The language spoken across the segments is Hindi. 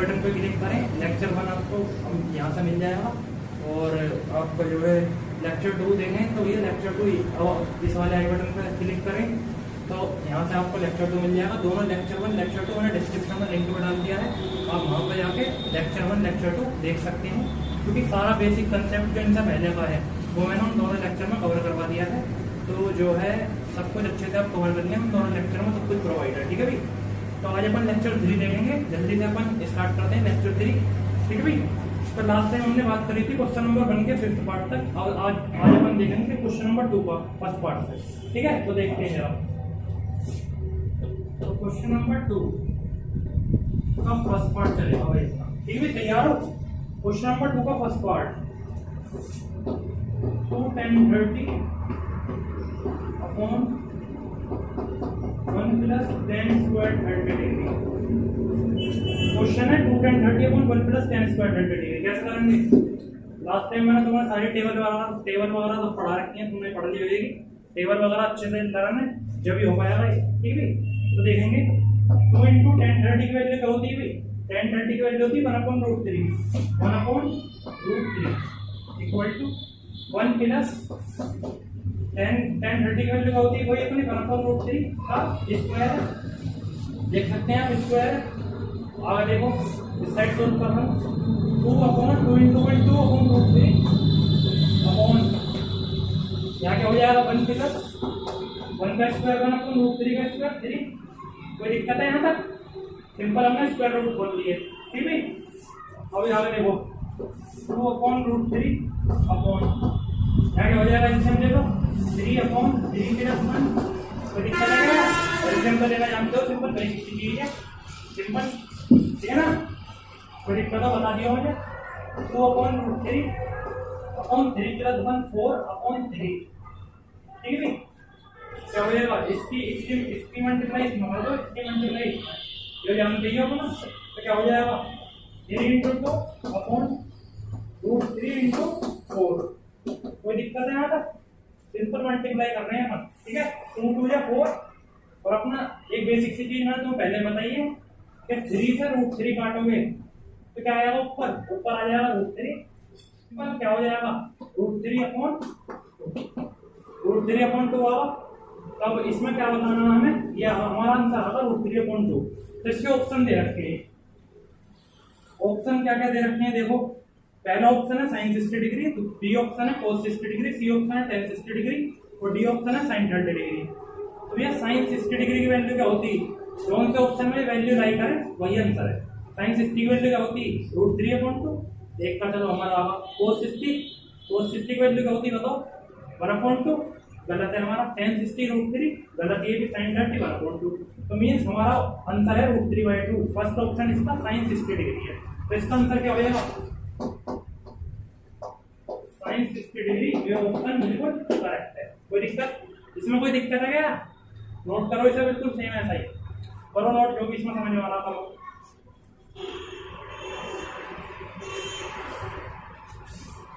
बटन पे क्लिक करें, लेक्चर 1 आपको यहाँ से मिल जाएगा। और आपका जो है लेक्चर 2 देखें तो ये लेक्चर 2 इस वाले आई बटन पर क्लिक करें तो यहाँ से आपको लेक्चर 2 मिल जाएगा। दोनों लेक्चर 1 लेक्चर 2 मैंने डिस्क्रिप्शन में लिंक में डाल दिया है, आप वहाँ पर जाके लेक्चर 1 लेक्चर 2 देख सकते हैं, क्योंकि सारा बेसिक कंसेप्ट जो इनसे पहले का है वो मैंने उन दोनों लेक्चर में कवर करवा दिया है। तो जो है सब कुछ अच्छे से आप कवर कर लें, उन दोनों लेक्चर में सब कुछ प्रोवाइड है, ठीक है भाई। तो आज अपन लेक्चर 3 देखेंगे, जल्दी से अपन स्टार्ट करते हैं लेक्चर 3, ठीक है भाई। तो लास्ट टाइम हमने बात करी थी क्वेश्चन नंबर 1 के 5th पार्ट तक, और आज अपन देखेंगे क्वेश्चन नंबर 2 का फर्स्ट पार्ट से, ठीक है। तो देखते हैं आप, तो क्वेश्चन नंबर 2 का फर्स्ट पार्ट चलेगा भाई, ठीक है। तैयार हो? क्वेश्चन नंबर 2 का first part, 2 tan 30 upon 1 plus tan square 30 degree. Question है 2 tan 30 upon 1 plus tan square 30 degree. कैसे करेंगे? लास्ट टाइम मैंने तुम्हें सारी टेबल वगैरह तो पढ़ा रखी है, तुमने पढ़ ली होगी। टेबल वगैरह अच्छे से लगाना जब भी हो पाएगा, ठीक है। तो देखेंगे 2 × tan 30 की वैल्यू क्या होती है भाई? tan 30 की वैल्यू होती है 1/√3, 1/√3 इक्वल टू 1 प्लस tan 30 की वैल्यू क्या होती है वही अपनी 1/√3 का स्क्वायर, देख सकते हैं आप स्क्वायर। आगे देखो इस साइड सोल्व कर रहा हूँ, 2/2 × 2/√3 अपॉन यहाँ क्या हो जाएगा 1 प्लस 1 का स्क्वायर 1/√3 का स्क्वायर 3। कोई दिक्कत है यहाँ तक? सिंपल हमने स्क्वायर रूट खोल लिए, ठीक है। अभी आगे देखो 2/√3 अपॉन क्या हो जाएगा, इसमें देखो 3/3 + 1। कोई दिक्कत है क्या? एग्जांपल लेना जानते हो, सिंपल बेसिक चीज है, सिंपल, ठीक है ना। कोई दिक्कत हो बता दिया मुझे। 2/√3 अपॉन 3 + 1 4/3, ठीक है। क्या हो जाएगा? इसकी मल्टीप्लाई इसमें कर दो, इसकी मल्टीप्लाई जो जानते ही हो ना, तो क्या हो जाएगा 3 × 2 अपॉन √3 × 4। कोई दिक्कत है यहाँ तक? सिंपल मल्टीप्लाई कर रहे हैं हम, ठीक है। 2 × 2 = 4, और अपना एक बेसिक सी चीज मैंने तुम्हें पहले बताई है कि 3 से √3 काटोगे तो क्या आएगा? ऊपर आ जाएगा √3, सिंपल क्या हो जाएगा √3/2 आवा। तब इसमें क्या बताना हमें, ये हमारा आंसर आता √3/2। तो इसके ऑप्शन दे रखे हैं, ऑप्शन क्या क्या दे रखे हैं देखो। पहला ऑप्शन है sin 60 डिग्री, बी ऑप्शन है cos 60 डिग्री, सी ऑप्शन है tan 60 डिग्री, और डी ऑप्शन है sin 30 डिग्री। तो ये sin 60 डिग्री की वैल्यू क्या होती है? कौन से ऑप्शन में वैल्यू लाई करें वही आंसर है। sin 60 की वैल्यू क्या होती है? √3/2। एक का चलो हमारा आगा cos 60 की वैल्यू क्या होती है बताओ? 1/2, गलत है हमारा। tan 60 √3, गलत, ये भी sin 30 1/2। तो मीन्स हमारा आंसर है √3/2। फर्स्ट ऑप्शन इसका sin 60 डिग्री है। तो इसका आंसर क्या हो जाएगा? sin 60 डिग्री, ये ऑप्शन बिल्कुल करेक्ट है। कोई दिक्कत? इसमें कोई दिक्कत है क्या? नोट करो इसे, बिल्कुल सेम ऐसा ही करो नोट, जो भी इसमें समझ में आ रहा करो।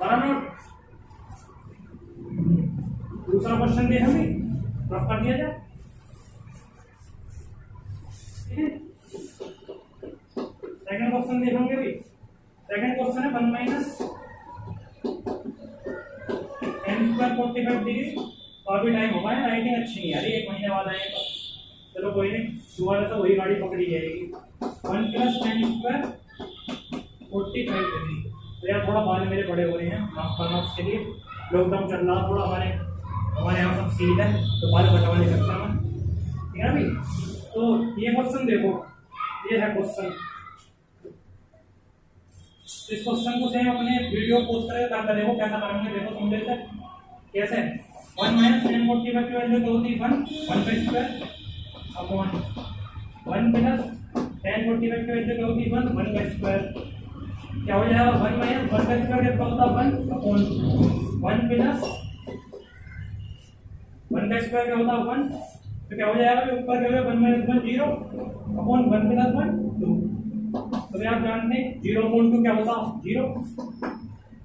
करा नोट। दूसरा क्वेश्चन दे हमें रफ कर दिया जाए, ठीक है। सेकंड क्वेश्चन देखेंगे भी। सेकंड क्वेश्चन है 1 - tan स्क्वायर 45 डिग्री। काफी टाइम हो गया, राइटिंग अच्छी नहीं आ रही, 1 महीने बाद आए तो चलो कोई नहीं, दोबारा से वही गाड़ी पकड़ी जाएगी। 1 + tan स्क्वायर 45 डिग्री। तो यार थोड़ा बाल मेरे बड़े हो रहे हैं, माफ करना उसके लिए, लॉकडाउन चल रहा थोड़ा, हमारे यहाँ सब सील है तो बाल कटवाने लगता है, ठीक है भाई। तो ये क्वेश्चन देखो, ये है क्वेश्चन। इस क्वेश्चन को सेम अपने वीडियो पोस्ट करके देखो कैसा करेंगे, देखो समझे से कैसे। 1 - tan 45 की वैल्यू क्या होती है? 1 अपॉन 1 प्लस tan 45 की वैल्यू क्या होती है? 1 क्या हो जाएगा? 1 - 1 कितना होता है? 1 अपॉन 1 प्लस 1 क्या होता है? 1। तो क्या हो जाएगा? ऊपर क्या होगा? 1 - 1 0 अपॉन 1 + 1 2। तो आप जानते हैं 0.2 क्या होता है? 0।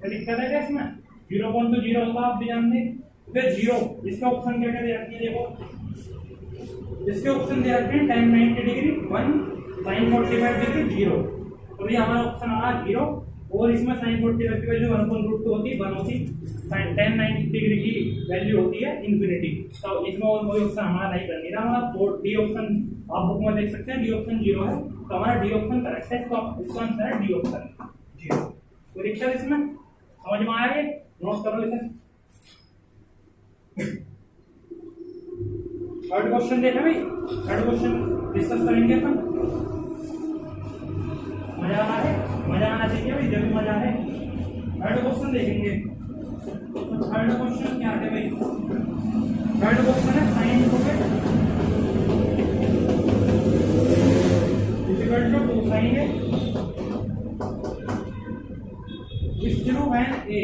तो दिक्कत है क्या इसमें? 0.2 0 होता, आप भी जानते हैं। फिर 0, इसका ऑप्शन क्या क्या दे रखी है देखो, इसके ऑप्शन दे रखे हैं tan 90 डिग्री 1, sin 45 डिग्री 0। तो तो ये हमारा ऑप्शन आ रहा 0 और इसमें sin 40 की वैल्यू 1/√2 होती है, 1 होती, sin tan 90 डिग्री की वैल्यू होती है इन्फिनिटी। तो इसमें और कोई ऑप्शन हमारा नहीं करनी था, हमारा डी ऑप्शन आप बुक में देख सकते हैं, डी ऑप्शन 0 है, तो हमारा डी ऑप्शन करेक्ट है। इसका आंसर है डी ऑप्शन 0। कोई दिक्कत इसमें समझ में आ रही है? नोट करो इसे। थर्ड क्वेश्चन देखा भाई, थर्ड क्वेश्चन डिस्कस करेंगे अपन। मजा आ रहा है? मजा आना चाहिए भाई, जब भी मजा है। थर्ड क्वेश्चन देखेंगे। तो थर्ड क्वेश्चन क्या है भाई? थर्ड क्वेश्चन है sine equal to 2 sin A is true when A,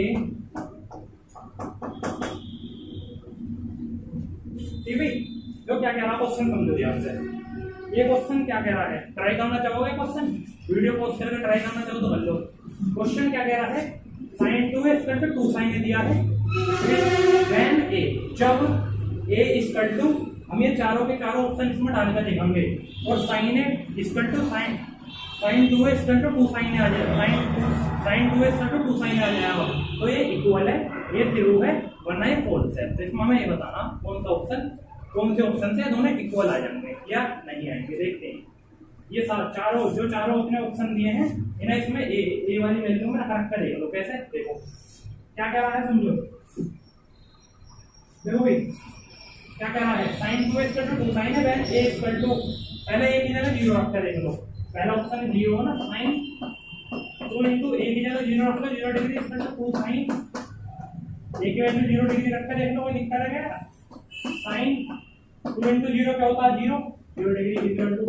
ठीक भाई, जो क्या कह रहा है क्वेश्चन समझो ध्यान से। ये क्वेश्चन क्या कह रहा है, ट्राई करना चाहोगे क्वेश्चन, वीडियो पॉज करके ट्राई करना चाहो तो कर लो। क्वेश्चन क्या कह रहा है, sin 2A equal to 2 sin A दिया है, when A, जब A इक्वल टू, हम ये चारों के चारों ऑप्शन इसमें डाल कर देखेंगे, और sin A equal to sin 2A equal to 2 sin A आ जाएगा, sin 2A equal to 2 sin A आ जाएगा। तो ये इक्वल है, ये ट्रू है, वरना ये फॉल्स है। तो इसमें हमें ये बताना कौन सा ऑप्शन, कौन से ऑप्शन से दोनों इक्वल आ जाएंगे या नहीं आएंगे। देखते हैं ये चारों अपने ऑप्शन दिए हैं, इन्हें इसमें ए वाली वैल्यू में रख कर देख लो। कैसे देखो क्या कह रहा है, समझो। देखो भाई क्या कह रहा है, sin 2 इक्वल टू 2 sin है, व्हेन a इक्वल टू, पहले a की जगह 0 रख कर देख लो। पहला ऑप्शन 0 है ना, sin 2 into a की जगह 0 रख लो, 0 degree equal to 2 sin, a की वैल्यू 0 डिग्री रख कर देख लो, कोई दिक्कत है क्या? sin 2 into 0 क्या होता है, 0 डिग्री इक्वल टू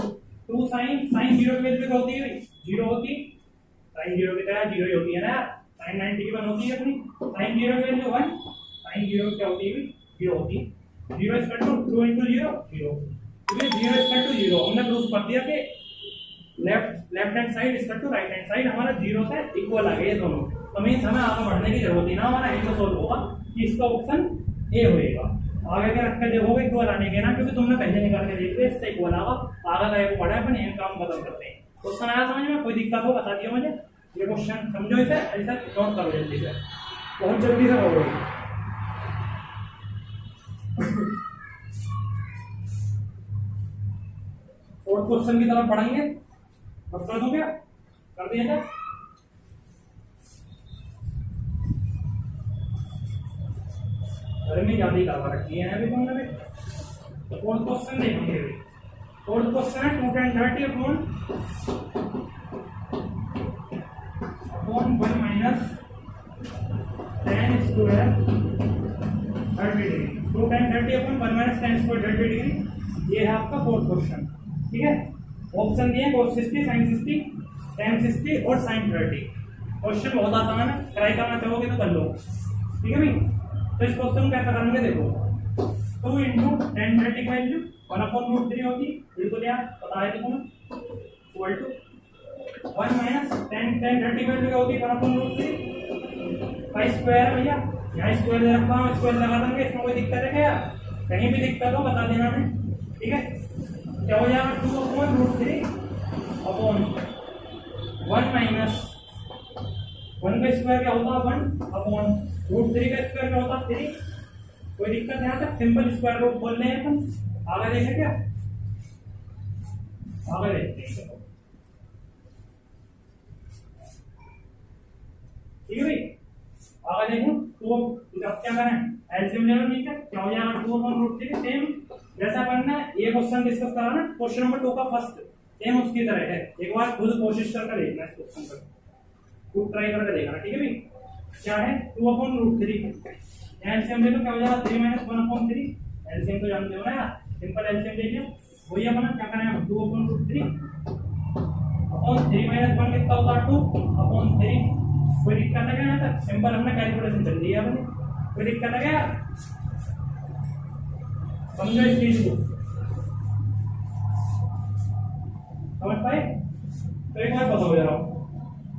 2 sin 0 की वैल्यू क्या होती है, 0 होती, sin 0 की तरह 0 ही होती है ना, sin 90 की 1 होती है अपनी, sin 0 की वैल्यू 1, sin 0 क्या होती है, 0 होती है, 0 इक्वल टू 2 into 0 0, तो ये 0 इक्वल टू 0 हमने प्रूफ कर दिया कि left hand side equal to right hand side हमारा 0 से इक्वल आ गए दोनों। तो मींस हमें आगे बढ़ने की जरूरत ही ना, हमारा एक तो सोल्व होगा कि इसका ऑप्शन ए होएगा। आगे के रख के देखोगे इक्वल आने के ना, क्योंकि तुमने पहले निकाल के देख लिया, इससे इक्वल आगा, आगे का एक पड़ा है, अपन ये काम खत्म करते हैं। क्वेश्चन आया समझ में? कोई दिक्कत हो बता दियो मुझे। ये क्वेश्चन समझो, इसे ऐसा नोट करो जल्दी से, बहुत जल्दी से करो। फोर्थ क्वेश्चन की तरफ पढ़ेंगे, बस कर दूं क्या, कर दिया क्या? गर्मी ज्यादा ही करवा रखी है अभी तुमने भी। फोर्थ क्वेश्चन देखेंगे। फोर्थ क्वेश्चन है 2 tan 30 upon 1 minus tan square 30 degree, 2 tan 30 upon 1 minus tan square 30 degree. ये है आपका फोर्थ क्वेश्चन, ठीक है। ऑप्शन दिए cos 60, sin 60, tan 60 और sin 30। क्वेश्चन बहुत आसान है, ट्राई करना चाहोगे तो कर लो, ठीक है भाई। तो इस क्वेश्चन को कैसा करेंगे, देखो 2 into tan 30 की वैल्यू 1/√3 होगी, बिल्कुल यार बताया थे तुमने, इक्वल टू 1 minus tan 30 की वैल्यू क्या होगी, 1/√3 का स्क्वायर है भैया, यहाँ स्क्वायर दे रखा हूँ, स्क्वायर लगा देंगे, इसमें कोई दिक्कत है क्या? कहीं भी दिक्कत हो बता देना हमें, ठीक है। क्या हो जाएगा, 2/√3 अपॉन 1 minus 1 का स्क्वायर क्या होता है 1 अपॉन √3 का स्क्वायर क्या होता है 3। कोई दिक्कत यहाँ तक, सिंपल स्क्वायर रूट बोल रहे हैं अपन। आगे देखें क्या, आगे देखते हैं, ठीक है भाई। आगे देखो तो अब क्या करें, एलसीएम ले लो, ठीक है। क्या हो जाएगा 2/√3, सेम जैसा करना है ये क्वेश्चन डिस्कस करा ना, क्वेश्चन नंबर 2 का फर्स्ट सेम उसकी तरह है। एक बार खुद कोशिश करके देखना इस क्वेश्चन पर, खुद ट्राई करके देखना, ठीक है भाई। क्या है 2/√3, एलसीएम ले लो, क्या हो जाएगा 3 - 1/3। एलसीएम तो जानते हो ना यार, सिंपल एलसीएम ले लिया, वही अपना क्या करना है 2/√3 अपॉन 3 - 1 कितना होता है 2/3। कोई दिक्कत है क्या तक, सिंपल हमने कैलकुलेशन चल रही है अपनी, कोई दिक्कत है क्या? समझो इस चीज को, समझ पाए? तो एक बार बताओ जरा,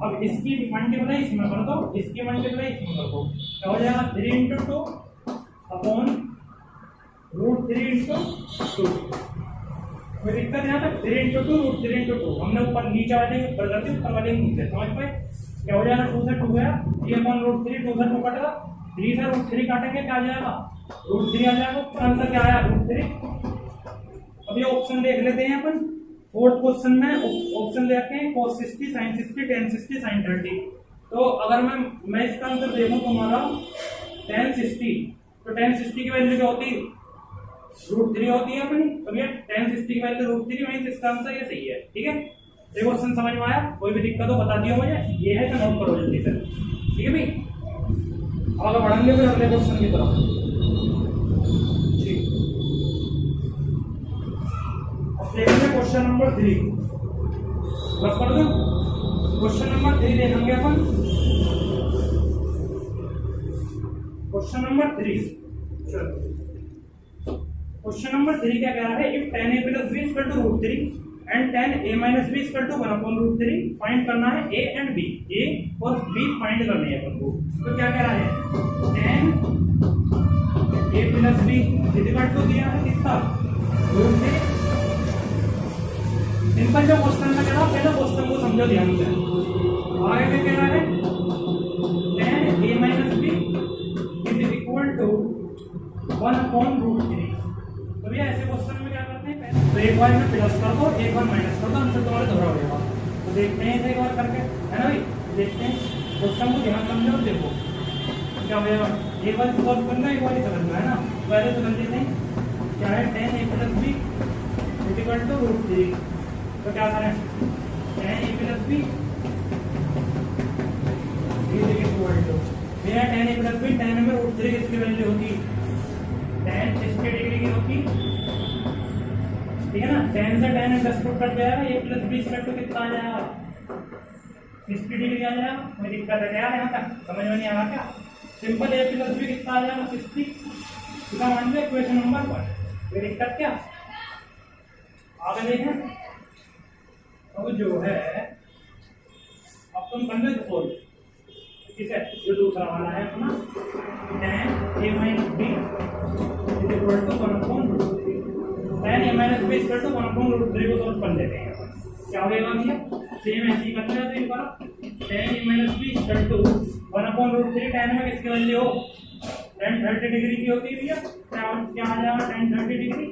अब इसकी मल्टीप्लाई इसमें कर दो, इसकी मल्टीप्लाई इसमें कर दो, क्या हो जाएगा 3 into 2 अपॉन √3 into 2। कोई दिक्कत यहाँ तक 3 × 2 √3 × 2 हमने ऊपर नीचे वाले ऊपर करते ऊपर वाले नीचे समझ पाए क्या हो जाएगा 2 से 2 गया 3/√3 2 से 2 कटेगा 3 से √3 काटेंगे क्या आ जाएगा √3 आ जाएगा आंसर क्या आया √3। अब ये ऑप्शन देख लेते हैं अपन फोर्थ क्वेश्चन में ऑप्शन देते हैं cos 60 sin 60 tan 60 sin 30। तो अगर मैं इसका आंसर देखूं तुम्हारा tan 60 तो tan 60 की वैल्यू क्या होती है √3 होती है अपनी। तो ये tan 60 की वैल्यू √3 वहीं इसका आंसर ये सही है ठीक है। ये क्वेश्चन समझ में आया कोई भी दिक्कत हो बता दियो मुझे ये है तो नोट करो जल्दी से ठीक है भाई। आगे बढ़ेंगे फिर अगले क्वेश्चन की तरफ ठीक। अब देखेंगे क्वेश्चन नंबर 3 बस कर दो क्वेश्चन नंबर 3 देखेंगे अपन क्वेश्चन नंबर 3 चलो क्वेश्चन नंबर 3 क्या कह रहा है if tan a + b = √3 and tan a - b = 1/√3 find करना है a एंड b a और b फाइंड करने हैं अपन को। तो क्या कह रहा है tan a + b = दिया है कितना √3। सिंपल जो क्वेश्चन में कह रहा पहले क्वेश्चन को समझो ध्यान से। आगे क्या कह रहा है tan a - b = 1/√3। तो भैया ऐसे क्वेश्चन में क्या करते हैं तो एक बार में प्लस कर दो एक बार माइनस कर दो आंसर तुम्हारा दोहरा हो जाएगा। तो देखते हैं एक बार करके है ना भाई देखते हैं क्वेश्चन को ध्यान समझो और देखो क्या हो जाएगा। एक बार सॉल्व करना एक बार ही समझना है ना। पहले समझ लेते हैं क्या है tan a + b = √3। तो क्या करें tan a + b मेरा tan a + b tan में √3 किसकी वैल्यू होती tan 60 डिग्री की होती ठीक है ना। tan से tan अंडरस्टूड कट जाएगा a + b = कितना आ जाएगा 60 डिग्री आ जाएगा। कोई दिक्कत है यार यहाँ तक समझ में नहीं आ रहा क्या सिंपल a + b कितना आ जाएगा 60 इसका मान लो इक्वेशन नंबर 1। कोई दिक्कत क्या आगे देखें अब जो है अब तुम कर लो सोल्व ठीक है। जो दूसरा वाला है अपना tan a - b = 1/√3 tan a - b = 1/√3 को सॉल्व कर लेते हैं। क्या होगा भैया सेम ऐसे ही करते हैं। तो एक बार tan a - b = 1/√3 tan में किसकी वैल्यू हो tan 30 डिग्री की होती है भैया क्या आ जाएगा tan 30 डिग्री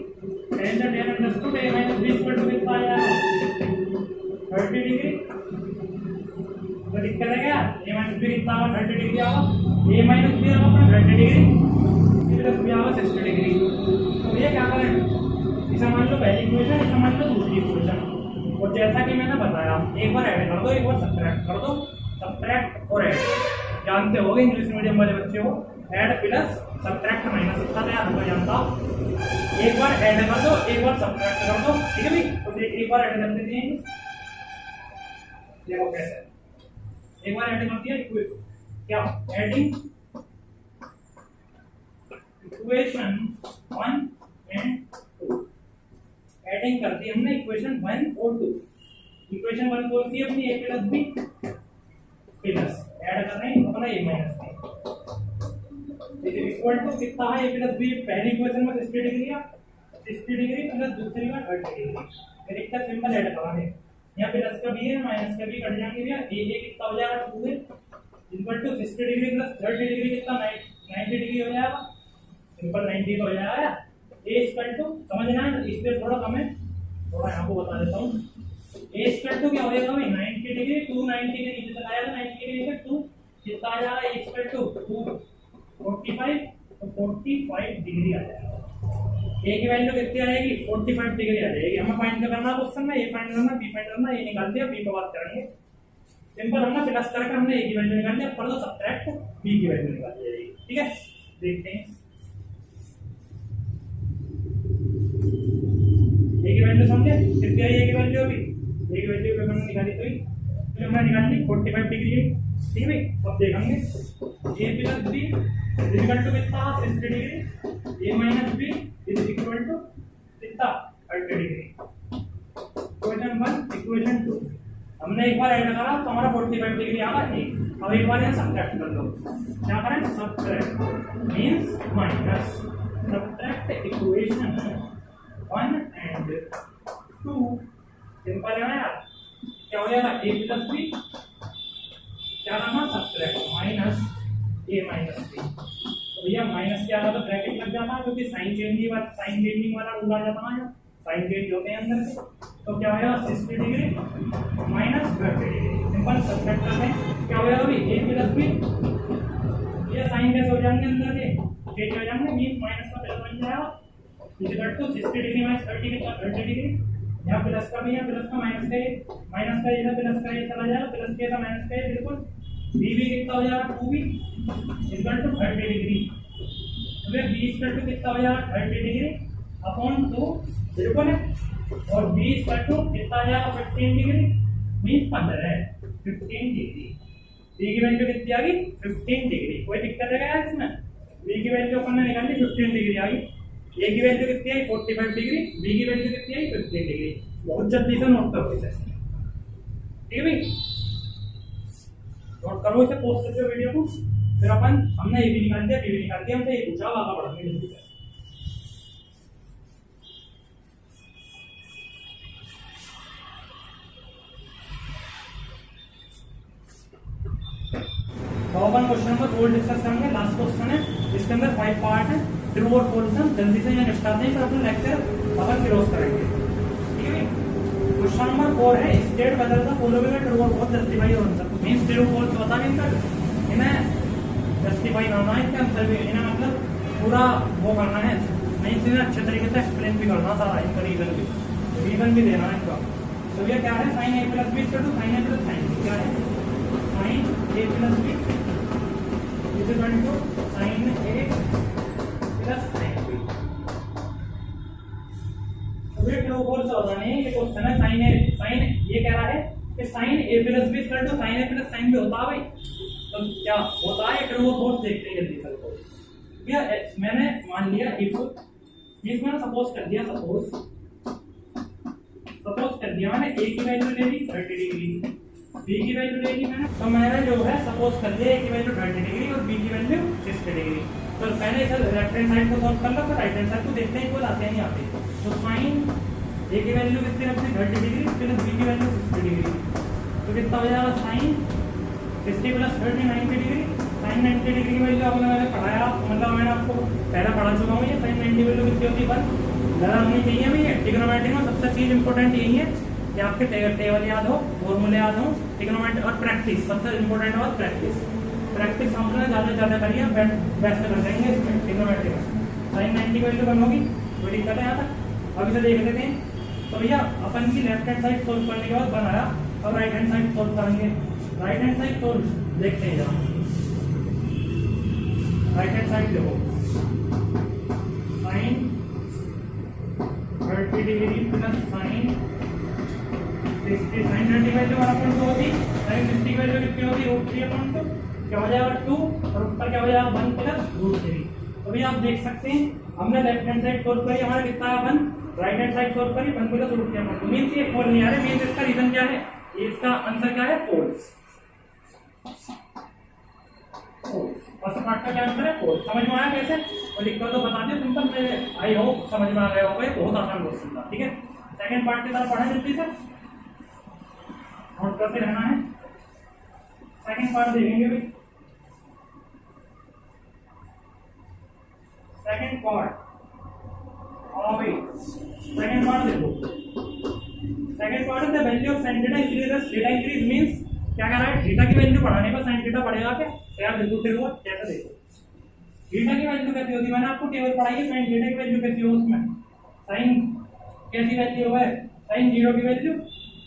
tan से tan अंडरस्टूड a - b = कितना आ जाएगा 30 डिग्री। तो दिक्कत है क्या a - b कितना आएगा 30 डिग्री आएगा a - b अपना 30 डिग्री प्लस b आएगा 60 डिग्री। तो ये क्या करें इसे मान लो पहली इक्वेशन इसे मान लो दूसरी इक्वेशन और जैसा कि मैंने बताया एक बार ऐड कर दो एक बार सब्ट्रैक्ट कर दो। सब्ट्रैक्ट और ऐड जानते होगे इंग्लिश मीडियम वाले बच्चे हो ऐड प्लस सब्ट्रैक्ट माइनस इतना तो याद हो जानता। एक बार ऐड कर दो एक बार सब्ट्रैक्ट कर दो ठीक है भाई। तो एक बार ऐड कर देते हैं देखो कैसे एक बार ऐड कर दिया क्या एडिंग इक्वेशन 1 एंड 2 एडिंग कर दी हमने इक्वेशन 1 और 2। इक्वेशन 1 कौन सी अपनी a + b प्लस ऐड कर रहे हैं अपना a - b इक्वल टू कितना है a + b पहली इक्वेशन में 60 डिग्री है 60 डिग्री प्लस दूसरी में 30 डिग्री। फिर एक तक सिंपल ऐड करेंगे यहाँ प्लस का भी है माइनस का भी कट जाएंगे भैया a कितना हो जाएगा 2 है equal to 60 degree plus 30 degree कितना 90 डिग्री हो जाएगा सिंपल 90 तो हो जाएगा। a समझना है इसलिए थोड़ा कम है थोड़ा यहाँ को बता देता हूँ a क्या हो जाएगा भाई 90 डिग्री 290 के नीचे तक आया था 90 के नीचे 2 कितना आ जाएगा a 245 तो 45 डिग्री आ जाएगा। a की वैल्यू कितनी आएगी 45 डिग्री आ जाएगी। हमें फाइंड करना क्वेश्चन में a फाइंड करना b फाइंड करना a निकाल दिया b पर बात करेंगे सिंपल हमने प्लस करके हमने a की वैल्यू निकाल दिया पर दो सब्ट्रैक्ट b की वैल्यू निकाल दी जाएगी ठीक है। देखते हैं a की वैल्यू समझे कितनी आई a की वैल्यू अभी a की वैल्यू पे हमने निकाली तो हमने निकाल ली 45 डिग्री है ठीक है। अब देखेंगे a + b इक्वल टू कितना 60 degree a - b equal to कितना 30 डिग्री। इक्वेशन 1 इक्वेशन 2 हमने एक बार ऐड करा तो हमारा 45 डिग्री आ गया अब एक बार यहाँ सब्ट्रैक्ट कर दो क्या करें subtract means minus subtract equation 1 and 2 simple है ना यार। क्या हो जाएगा a प्लस b, क्या नाम है subtract minus a minus b। तो भैया माइनस क्या आता है ब्रैकेट लग जाता है क्योंकि साइन चेंजिंग वाला रूल आ जाता है, साइन चेंज होते हैं अंदर से। तो क्या होगा 60 degree minus 30 degree, simple subtract करते हैं। क्या हो जाएगा अभी a प्लस b, ये साइन कैसे हो जाएंगे अंदर के चेंज हो जाएंगे, मीन माइनस का प्लस बन जाएगा इक्वल टू 60 डिग्री माइनस 30 कितना 30 डिग्री। यहाँ प्लस का भी है, प्लस का माइनस का ये इधर प्लस का ये चला जाएगा, प्लस के का माइनस का ये बिल्कुल b भी कितना हो जाएगा 2b इक्वल टू 30 डिग्री। तो फिर b इक्वल टू कितना हो जाएगा 30 डिग्री अपॉन 2 बिल्कुल है, और b इक्वल टू कितना आ जाएगा 15 डिग्री मीन 15 डिग्री। b की वैल्यू कितनी आ गई 15 डिग्री। कोई दिक्कत है क्या इसमें? b की वैल्यू अपन ने निकाली 15 डिग्री आ गई, a की वैल्यू कितनी आई 45 डिग्री, b की वैल्यू कितनी आई 15 डिग्री। बहुत जल्दी से नोट करो इसे, ठीक है भाई, नोट करो इसे, पोस्ट करते वीडियो को। फिर अपन हमने ये भी निकाल दिया, b भी निकाल दिया, हमसे ये पूछा आगे बढ़ाने जल्दी से। तो अपन क्वेश्चन नंबर 4 डिस्कस करेंगे, लास्ट क्वेश्चन है, इसके अंदर 5 पार्ट है, ट्रू और फॉल्स। हम जल्दी से यहाँ निपटाते हैं, फिर अपना लेक्चर अपन क्लोज करेंगे, ठीक है। क्वेश्चन नंबर 4 है, state whether the following true और false justify your answer. Means true false बता दें सर, इन्हें जस्टिफाई करना है, इसका आंसर भी इन्हें मतलब पूरा वो करना है, मींस इन्हें अच्छे तरीके से एक्सप्लेन भी करना सारा, इसका रीजन भी देना है इसका। तो ये क्या है sin a plus b equal to sin a plus sin b, क्या है sin a plus b is equal to sin a plus sin b। अब ये ट्रू फॉल्स होता नहीं, ये क्वेश्चन है sin ये कह रहा है कि sin a plus b equal to sin a plus sin b होता है भाई। तो क्या होता है ट्रू और फॉल्स देखते हैं जल्दी से। भैया मैंने मान लिया इफ मैंने सपोज कर दिया मैंने a की वैल्यू ले ली 30 डिग्री, b की वैल्यू ले ली मैंने, तो मैंने जो है सपोज कर दिया a की वैल्यू 30 डिग्री और b की वैल्यू 60 डिग्री। तो पहले इधर लेफ्ट हैंड साइड को सॉल्व कर लो, फिर राइट हैंड साइड को देखते हैं कोई आते हैं नहीं आते। तो sin a की वैल्यू कितनी रखते हैं 30 डिग्री प्लस b की वैल्यू 60 डिग्री, तो कितना हो जाएगा sin 60 plus 30 90 degree. sin 90 degree की वैल्यू आपने मैंने पढ़ाया, मतलब मैंने आपको पहले पढ़ा चुका हूँ। ये sin 90 वैल्यू कितनी होती है पर ज़्यादा होनी चाहिए भैया। ट्रिग्नोमेट्री में सबसे चीज इंपॉर्टेंट यही है कि आपके टेबल याद हो, फॉर्मूले याद हो, ट्रिग्नोमेट्री और प्रैक्टिस सबसे इंपॉर्टेंट है। प्रैक्टिस हमने ज़्यादा करिए, बेस्ट कर देंगे इसमें ट्रिग्नोमेट्री में। sin 90 वैल्यू कम होगी, कोई दिक्कत है यहाँ तक। अब इसे देख लेते हैं। तो भैया अपन की लेफ्ट हैंड साइड सोल्व करने के बाद बनाया, अब राइट हैंड साइड सोल्व करेंगे। राइट हैंड साइड सोल्व देखते हैं जरा, राइट हैंड साइड देखो sin 30 degree plus sin 60, sin 30 value 1/2 होती, sin 60 की वैल्यू कितनी होती √3/2, क्या हो जाएगा 2 और ऊपर क्या हो जाएगा 1 प्लस √3। तो भैया आप देख सकते हैं हमने लेफ्ट हैंड साइड सोल्व करी, हमारा कितना है 1, राइट हैंड साइड सोल्व करी 1 प्लस √3/2। मींस ये फॉल्स नहीं आ रहा, मींस इसका रीजन क्या है, इसका आंसर क्या है फॉल्स। फर्स्ट पार्ट का क्या आंसर है फॉल्स। समझ में आया कैसे, और लिख कर तो बता दिया सिंपल में, आई होप समझ में आ गया होगा, ये बहुत आसान क्वेश्चन था, ठीक है। सेकंड पार्ट की तरफ पढ़ा जल्दी से, नोट करते रहना है। सेकंड पार्ट देखेंगे भाई, सेकंड पार्ट, हाँ भाई सेकंड पार्ट देखो। सेकंड पार्ट है the value of sin theta increases, theta increase means क्या कह रहा है, थीटा की वैल्यू बढ़ाने पर sin थीटा बढ़ेगा क्या, यार बिल्कुल ठीक हुआ। कैसे देखो थीटा की वैल्यू कैसी होती है, मैंने आपको टेबल पढ़ाई है, sin थीटा की वैल्यू कैसी हो, उसमें sin कैसी वैल्यू है, sin 0 की वैल्यू,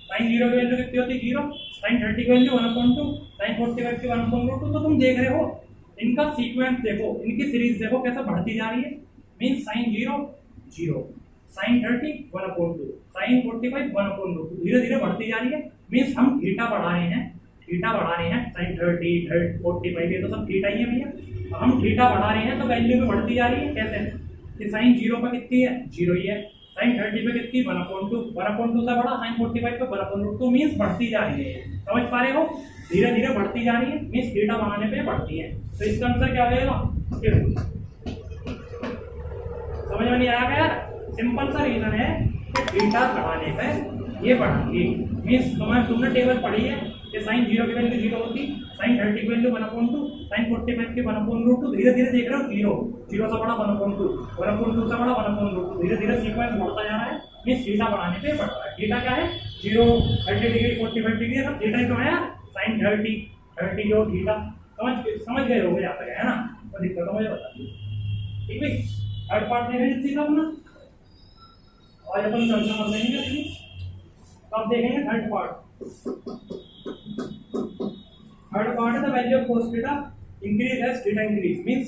sin 0 की वैल्यू कितनी होती है 0, sin 30 की वैल्यू 1/2, sin 40 की वैल्यू 1/2। तो तुम देख रहे हो इनका सीक्वेंस देखो, इनकी सीरीज देखो कैसे बढ़ती जा रही है। मींस sin 0 0, sin 30 1/2, sin 45 1/2, धीरे धीरे बढ़ती जा रही है। मींस हम थीटा बढ़ा रहे हैं sin 30 45, ये तो सब थीटा ही है भैया। हम थीटा बढ़ा रहे हैं तो वैल्यू भी बढ़ती जा रही है। कैसे कि sin 0 पे कितनी है 0 ही है, sin 30 पे कितनी 1/2 से बड़ा, sin 45 पे 1/2, मींस बढ़ती जा रही है। समझ पा रहे हो, धीरे धीरे बढ़ती जा रही है, मींस थीटा बढ़ाने पे बढ़ती है। तो इसका आंसर क्या आएगा, समझ में नहीं आया क्या यार, सिंपल सा रीजन है थीटा बढ़ाने पे ये बढ़ाएंगे। मीन्स तुमने टेबल पढ़ी है कि साइन 0 की वैल्यू 0 होती, साइन 30 की वैल्यू 1/2, साइन 45 की 1/√2। धीरे धीरे देख रहे हो 0 से बड़ा 1/2, 1/2 से बड़ा 1/√2, धीरे धीरे सीक्वेंस बढ़ता जा रहा है। मीन्स थीटा बढ़ाने पे बढ़ रहा है। थीटा क्या है 0, 30 डिग्री, 45 डिग्री, सब थीटा ही तो है। साइन 30 जो थीटा समझ गए होगे यहाँ तक, है ना? तो दिक्कत तो मुझे बता दी, ठीक भाई। थर्ड पार्ट देखेंगे इस चीज का अपना, और अपन चर्चा कर लेंगे इसकी। तो अब देखेंगे थर्ड पार्ट। थर्ड पार्ट है the value of cos theta increase as theta increase. Means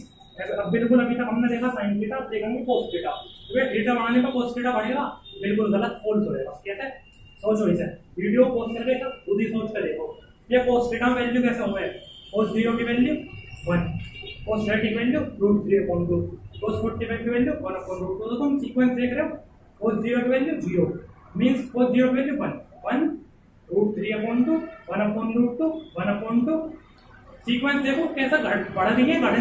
अब बिल्कुल अभी तक हमने देखा sin थीटा, अब देखेंगे cos थीटा। तो ये थीटा बढ़ाने पर cos थीटा बढ़ेगा, बिल्कुल गलत, फॉल्स हो जाएगा। कैसे? सोचो इसे, वीडियो पॉज करके खुद ही सोच कर देखो। ये cos थीटा वैल्यू कैसे हुआ है? cos 0 की वैल्यू 1, cos 30 की वैल्यू √3/2, cos 45 की वैल्यू 1/√2। तो तुम सीक्वेंस देख रहे हो, cos 0 की वैल्यू 0, मींस cos 0 की वैल्यू 1, √3/2, 1/√2, 1/2। सीक्वेंस देखो कैसा बढ़ रही है, घट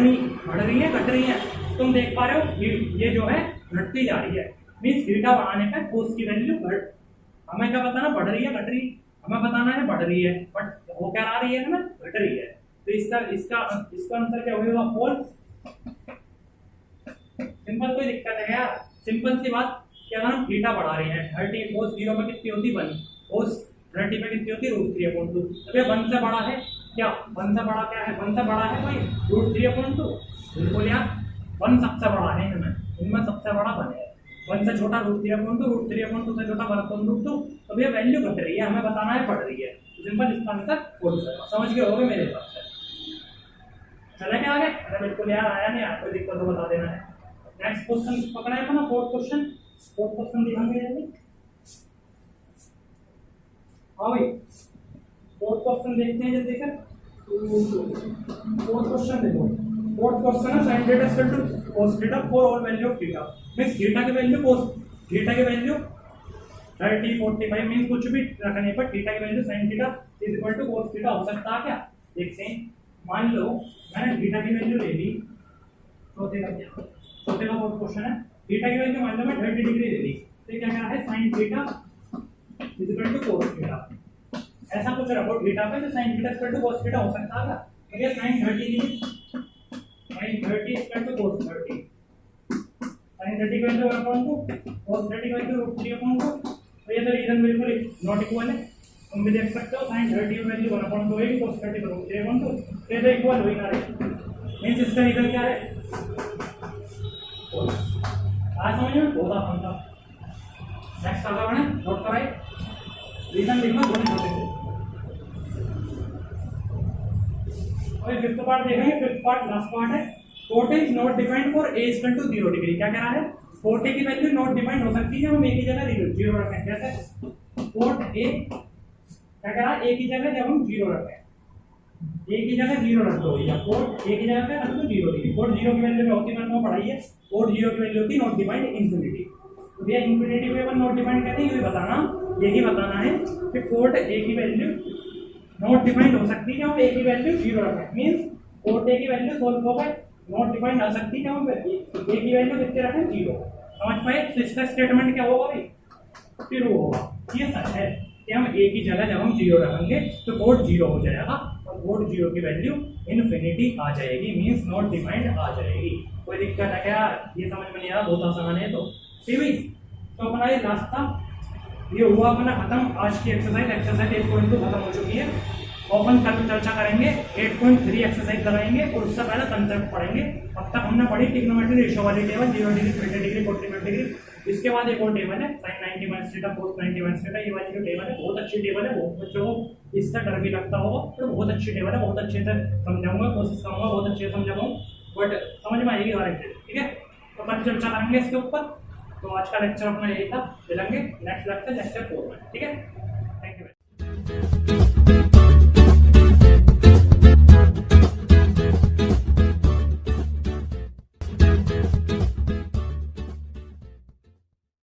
रही है। तुम देख पा रहे हो ये जो है घटती जा रही है। मींस थीटा बढ़ाने पर cos की वैल्यू हमें क्या बताना, बढ़ रही है घट रही, हमें बताना है बढ़ रही है, बट वो क्या आ रही है हमें, घट रही है। तो इसका आंसर क्या होगा? फॉल्स। सिंपल, कोई दिक्कत है यार, सिंपल सी बात। क्या हम थीटा बढ़ा रहे हैं, 30 cos 0 में कितनी होती 1, cos 30 में कितनी होती √3/2। अब ये 1 से बड़ा है क्या? 1 से बड़ा क्या है? 1 से बड़ा है कोई √3/2? बिल्कुल यार, 1 सबसे बड़ा है इनमें सबसे बड़ा 1 है। 1 से छोटा √3/2, √3/2 से छोटा 1/√2। तो ये वैल्यू घट रही है, हमें बताना है बढ़ रही है। सिंपल, इसका आंसर फॉल्स है। समझ गए होगे मेरे हिसाब से। चले क्या आगे? अरे बिल्कुल यार, आया नहीं यार, कोई दिक्कत तो बता देना है। नेक्स्ट क्वेश्चन पकड़ा है ना, फोर्थ क्वेश्चन दिखाएंगे जल्दी। हाँ भाई, फोर्थ क्वेश्चन देखते हैं जल्दी से। फोर्थ क्वेश्चन देखो, फोर्थ क्वेश्चन है sin theta equal to cos theta for all value of theta. Means theta की वैल्यू cos थीटा की वैल्यू 30, 45 मींस कुछ भी रखने पर थीटा की value sin theta is equal to cos theta हो सकता है क्या? देखते हैं। मान लो मैंने थीटा की वैल्यू ले ली, चौथे का फोर्थ क्वेश्चन है। थीटा की वैल्यू मान लो मैं 30 डिग्री ले ली, तो क्या है sin theta is equal to cos theta. ऐसा कुछ रखो थीटा पे, तो sin theta equal to cos theta हो सकता है क्या? तो ये sin 30 ली, sin 30 equal to cos 30, sin 30 की वैल्यू 1/2, cos 30 की वैल्यू √3/2। तो ये तो रीजन बिल्कुल नॉट इक्वल है। तुम भी देख सकते हो sin 30 की वैल्यू 1/2 है, cos 30 की √3/2, ये तो इक्वल हो ही ना रहे। मींस इसका रीजन क्या है? आज समझ में बहुत आसान था। नेक्स्ट आगे बढ़े, नोट कराइए, रीजन लिखना दोनों छोटे थे। और फिफ्थ पार्ट देखेंगे। फिफ्थ पार्ट लास्ट पार्ट है। Cot is not defined for a equal to 0 degree. क्या कह रहा है? कोट की वैल्यू नॉट डिफाइंड हो सकती है, हम एक ही जगह 0 रखें। कैसे? कोट a क्या कह रहा है? a की जगह जब हम 0 रखें, a की जगह 0 रख दो, या कोट a की जगह पे रख दो 0 डिग्री। कोट 0 की वैल्यू में होती है, मैंने पढ़ाई है। कोट 0 की वैल्यू होती है नॉट डिफाइंड इन्फिनिटी। तो भैया इन्फिनिटी पे अपन नॉट डिफाइंड कहते हैं, यही बताना है कि कोट a की वैल्यू नॉट डिफाइंड हो सकती है जब हम a की वैल्यू 0 रखें। मींस कोट a की वैल्यू सोल्व हो गए, नॉट डिफाइंड आ सकती है जब हम a की वैल्यू कितने रखें 0। समझ पाए? तो इसका स्टेटमेंट क्या होगा भाई? ट्रू होगा। ये सच है कि हम a की जगह जब हम 0 रखेंगे तो कोड 0 हो जाएगा, और कोड 0 की वैल्यू इन्फिनिटी आ जाएगी, मींस नॉट डिफाइंड आ जाएगी। कोई दिक्कत है क्या? ये समझ में नहीं आ रहा? बहुत आसान है। तो ठीक है, तो अपना ये लास्ट था, ये हुआ अपना खत्म। आज की एक्सरसाइज 8.2 खत्म हो चुकी है। अपन कल चर्चा करेंगे 8.3 एक्सरसाइज लगाएंगे, और उससे पहले कंसेप्ट पढ़ेंगे। अब तक हमने पढ़ी ट्रिग्नोमेट्री रेशियो वाली टेबल, 0 डिग्री, 30 डिग्री, 45 डिग्री। इसके बाद एक और टेबल है sin 90 minus theta, cos 90 minus theta. ये वाली जो टेबल है बहुत अच्छी टेबल है। बहुत बच्चों को इससे डर भी लगता होगा, तो बहुत अच्छी टेबल है। बहुत अच्छे से समझाऊंगा, कोशिश करूंगा बहुत अच्छे से समझाऊंगा, बट समझ में आएगी हर एक। ठीक है, तो कल चर्चा करेंगे इसके ऊपर। तो आज का लेक्चर अपना यही था, मिलेंगे नेक्स्ट लेक्चर 4 में। ठीक है, थैंक यू।